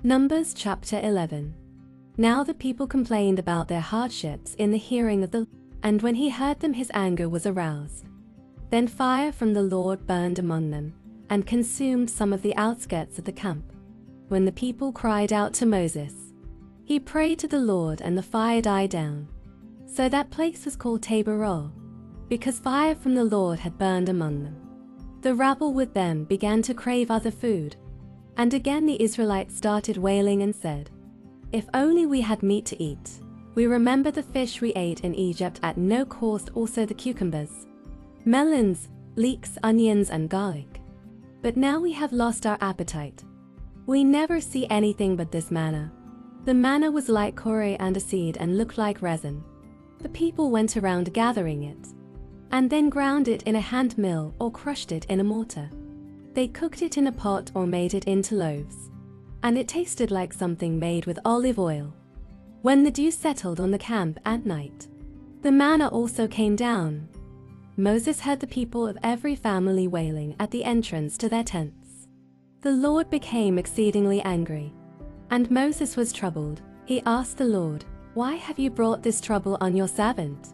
Numbers chapter 11. Now the people complained about their hardships in the hearing of the Lord, and when he heard them his anger was aroused. Then fire from the Lord burned among them, and consumed some of the outskirts of the camp. When the people cried out to Moses, he prayed to the Lord, and the fire died down. So that place was called Tabor, because fire from the Lord had burned among them. The rabble with them began to crave other food. And again the Israelites started wailing and said, "If only we had meat to eat. We remember the fish we ate in Egypt at no cost, also the cucumbers, melons, leeks, onions, and garlic. But now we have lost our appetite. We never see anything but this manna." The manna was like coriander seed and looked like resin. The people went around gathering it, and then ground it in a hand mill or crushed it in a mortar. They cooked it in a pot or made it into loaves, and it tasted like something made with olive oil. When the dew settled on the camp at night, the manna also came down. Moses heard the people of every family wailing at the entrance to their tents. The Lord became exceedingly angry, and Moses was troubled. He asked the Lord, "Why have you brought this trouble on your servant?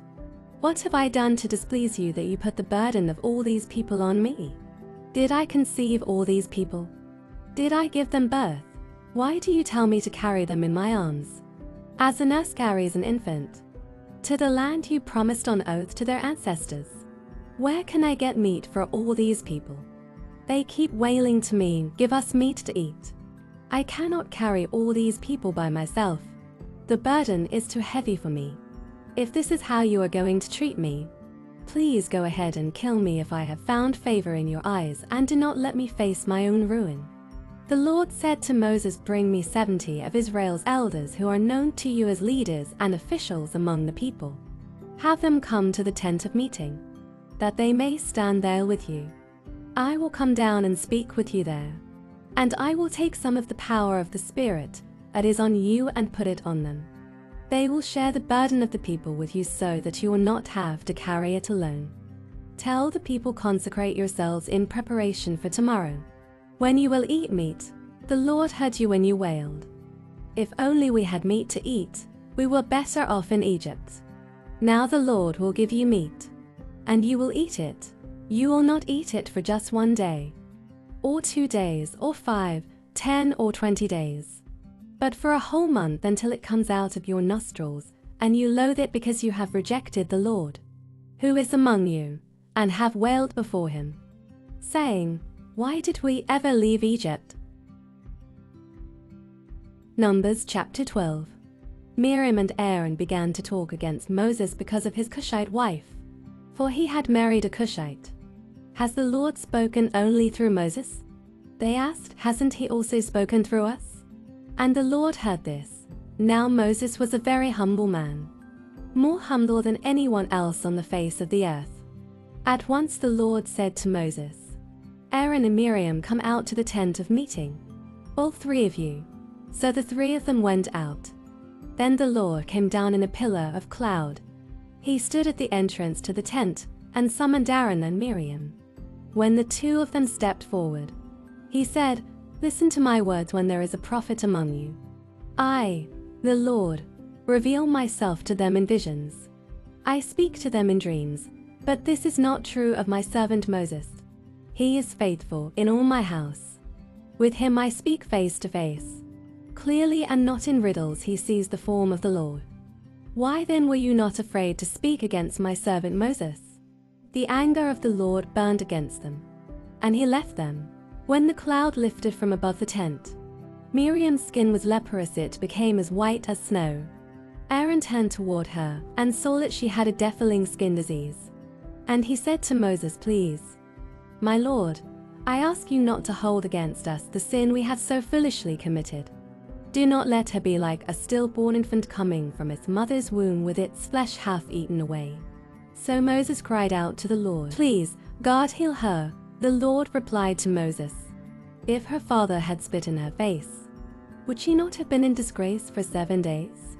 What have I done to displease you that you put the burden of all these people on me? Did I conceive all these people? Did I give them birth? Why do you tell me to carry them in my arms, as a nurse carries an infant, to the land you promised on oath to their ancestors? Where can I get meat for all these people? They keep wailing to me, 'Give us meat to eat.' I cannot carry all these people by myself. The burden is too heavy for me. If this is how you are going to treat me, please go ahead and kill me if I have found favor in your eyes, and do not let me face my own ruin." The Lord said to Moses, "Bring me 70 of Israel's elders who are known to you as leaders and officials among the people. Have them come to the tent of meeting, that they may stand there with you. I will come down and speak with you there, and I will take some of the power of the Spirit that is on you and put it on them. They will share the burden of the people with you so that you will not have to carry it alone. Tell the people, consecrate yourselves in preparation for tomorrow, when you will eat meat. The Lord heard you when you wailed. If only we had meat to eat, we were better off in Egypt. Now the Lord will give you meat, and you will eat it. You will not eat it for just 1 day, or 2 days, or 5, 10, or 20 days. But for a whole month, until it comes out of your nostrils, and you loathe it because you have rejected the Lord, who is among you, and have wailed before him, saying, 'Why did we ever leave Egypt?'" Numbers chapter 12. Miriam and Aaron began to talk against Moses because of his Cushite wife, for he had married a Cushite. "Has the Lord spoken only through Moses?" they asked. "Hasn't he also spoken through us?" And the Lord heard this. Now Moses was a very humble man, more humble than anyone else on the face of the earth. At once the Lord said to Moses, "Aaron and Miriam, come out to the tent of meeting, all 3 of you." So the 3 of them went out. Then the Lord came down in a pillar of cloud. He stood at the entrance to the tent and summoned Aaron and Miriam. When the 2 of them stepped forward, he said, "Listen to my words when there is a prophet among you. I, the Lord, reveal myself to them in visions. I speak to them in dreams, but this is not true of my servant Moses. He is faithful in all my house. With him I speak face to face. Clearly and not in riddles he sees the form of the Lord. Why then were you not afraid to speak against my servant Moses?" The anger of the Lord burned against them, and he left them. When the cloud lifted from above the tent, Miriam's skin was leprous, it became as white as snow. Aaron turned toward her and saw that she had a defiling skin disease. And he said to Moses, "Please, my Lord, I ask you not to hold against us the sin we have so foolishly committed. Do not let her be like a stillborn infant coming from its mother's womb with its flesh half eaten away." So Moses cried out to the Lord, "Please, God, heal her." The Lord replied to Moses, "If her father had spit in her face, would she not have been in disgrace for 7 days?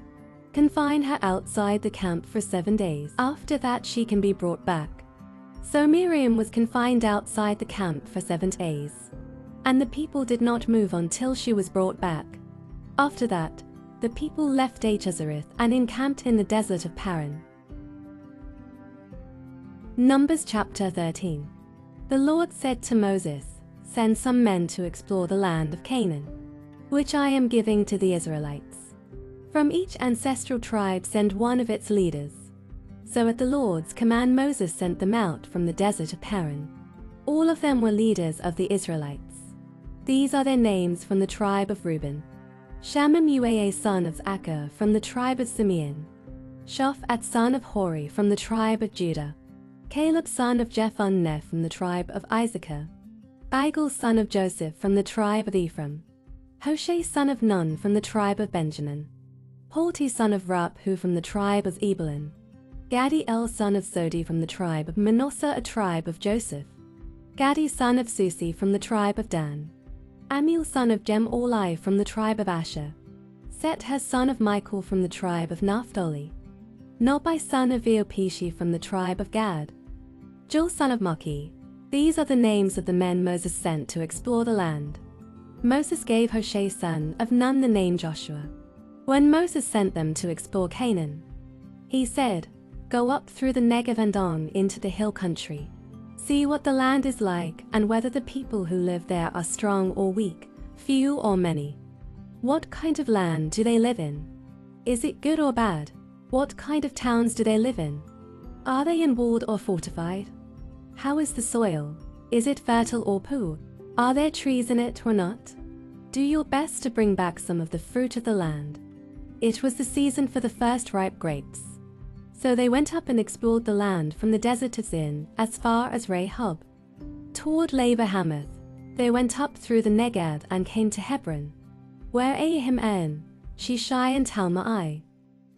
Confine her outside the camp for 7 days. After that she can be brought back." So Miriam was confined outside the camp for 7 days, and the people did not move until she was brought back. After that, the people left Hazareth and encamped in the desert of Paran. Numbers chapter 13. The Lord said to Moses, "Send some men to explore the land of Canaan, which I am giving to the Israelites. From each ancestral tribe send one of its leaders." So at the Lord's command Moses sent them out from the desert of Paran. All of them were leaders of the Israelites. These are their names from the tribe of Reuben: Shammam son of Acher from the tribe of Simeon, Shaphat son of Hori from the tribe of Judah, Caleb son of Jephunneh from the tribe of Issachar, Igal son of Joseph from the tribe of Ephraim, Hoshea son of Nun from the tribe of Benjamin, Palti son of Raphu from the tribe of Zebulun, Gadiel son of Sodi from the tribe of Manasseh, a tribe of Joseph, Gadi son of Susi from the tribe of Dan, Amiel son of Jem-Olai from the tribe of Asher, Sether son of Michael from the tribe of Naphtali, Nobai son of Eopishi from the tribe of Gad, Joel son of Maki. These are the names of the men Moses sent to explore the land. Moses gave Hoshea son of Nun the name Joshua. When Moses sent them to explore Canaan, he said, "Go up through the Negev and on into the hill country. See what the land is like and whether the people who live there are strong or weak, few or many. What kind of land do they live in? Is it good or bad? What kind of towns do they live in? Are they walled or fortified? How is the soil? Is it fertile or poor? Are there trees in it or not? Do your best to bring back some of the fruit of the land." It was the season for the first ripe grapes. So they went up and explored the land from the desert of Zin as far as Rehob. Toward Laban-Hamath, they went up through the Neged and came to Hebron, where Ahim-En, Shishai and Talmai,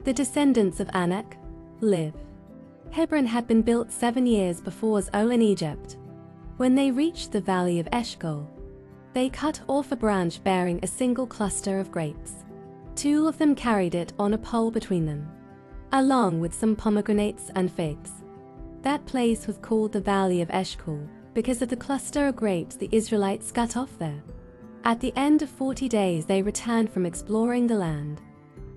the descendants of Anak, live. Hebron had been built 7 years before Zoan in Egypt. When they reached the valley of Eshcol, they cut off a branch bearing a single cluster of grapes. 2 of them carried it on a pole between them, along with some pomegranates and figs. That place was called the Valley of Eshcol because of the cluster of grapes the Israelites cut off there. At the end of 40 days they returned from exploring the land.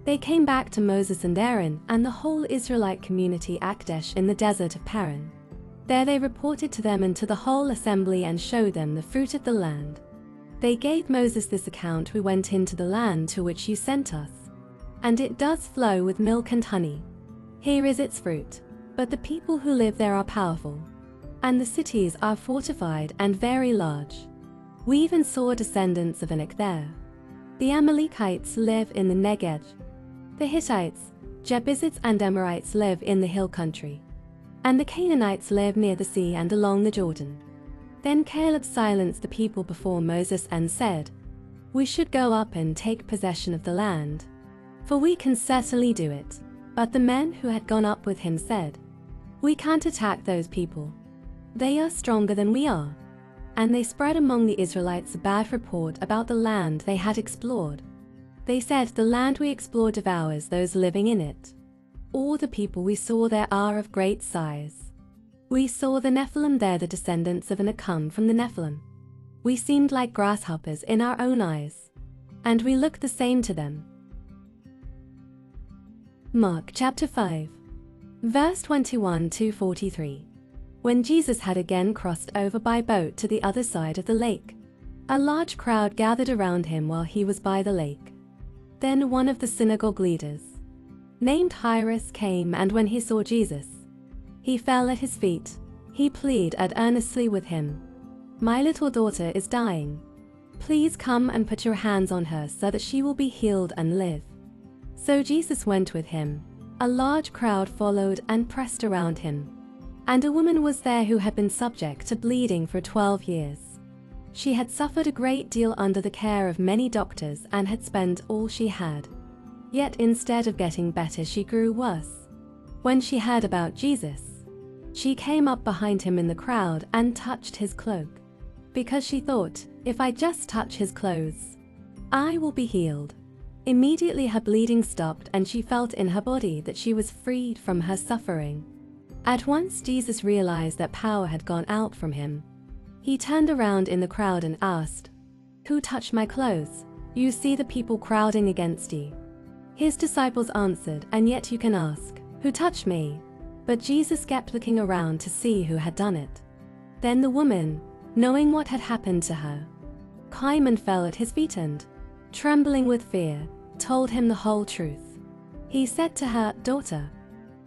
They came back to Moses and Aaron and the whole Israelite community at Kadesh in the desert of Paran. There they reported to them and to the whole assembly and showed them the fruit of the land. They gave Moses this account: "We went into the land to which you sent us, and it does flow with milk and honey. Here is its fruit, but the people who live there are powerful, and the cities are fortified and very large. We even saw descendants of Anak there. The Amalekites live in the Negev. The Hittites, Jebusites and Amorites live in the hill country, and the Canaanites live near the sea and along the Jordan." Then Caleb silenced the people before Moses and said, "We should go up and take possession of the land, for we can certainly do it." But the men who had gone up with him said, "We can't attack those people. They are stronger than we are." And they spread among the Israelites a bad report about the land they had explored. They said, "The land we explored devours those living in it. All the people we saw there are of great size. We saw the Nephilim there, the descendants of Anak come from the Nephilim. We seemed like grasshoppers in our own eyes, and we looked the same to them." Mark chapter 5, verse 21 to 43. When Jesus had again crossed over by boat to the other side of the lake, a large crowd gathered around him while he was by the lake. Then one of the synagogue leaders, named Jairus, came, and when he saw Jesus, he fell at his feet. He pleaded earnestly with him, "My little daughter is dying. Please come and put your hands on her so that she will be healed and live." So Jesus went with him. A large crowd followed and pressed around him. And a woman was there who had been subject to bleeding for 12 years. She had suffered a great deal under the care of many doctors and had spent all she had. Yet instead of getting better, she grew worse. When she heard about Jesus, she came up behind him in the crowd and touched his cloak, because she thought, "If I just touch his clothes, I will be healed." Immediately her bleeding stopped and she felt in her body that she was freed from her suffering. At once Jesus realized that power had gone out from him. He turned around in the crowd and asked, "Who touched my clothes?" You see the people crowding against you." His disciples answered, "And yet you can ask, 'Who touched me?'" But Jesus kept looking around to see who had done it. Then the woman, knowing what had happened to her, came and fell at his feet and, trembling with fear, told him the whole truth. He said to her, "Daughter,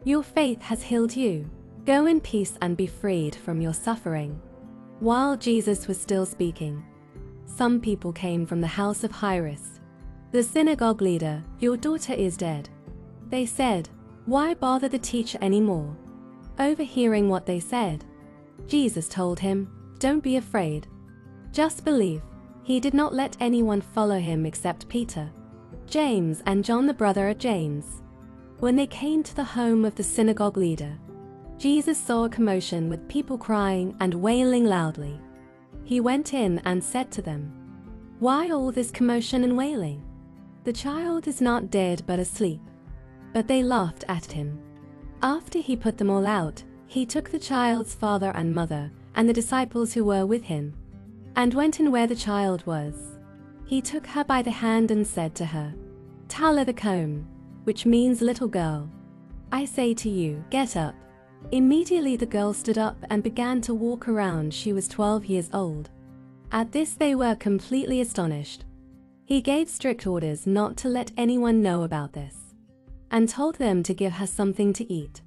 your faith has healed you. Go in peace and be freed from your suffering." While Jesus was still speaking, some people came from the house of Jairus, the synagogue leader. "Your daughter is dead." They said, "Why bother the teacher anymore?" Overhearing what they said, Jesus told him, "Don't be afraid. Just believe." He did not let anyone follow him except Peter, James, and John, the brother of James. When they came to the home of the synagogue leader, Jesus saw a commotion with people crying and wailing loudly. He went in and said to them, "Why all this commotion and wailing? The child is not dead but asleep." But they laughed at him. After he put them all out, he took the child's father and mother and the disciples who were with him, and went in where the child was. He took her by the hand and said to her, "Talitha koum," which means, "Little girl, I say to you, get up." Immediately the girl stood up and began to walk around. She was 12 years old. At this they were completely astonished. He gave strict orders not to let anyone know about this, and told them to give her something to eat.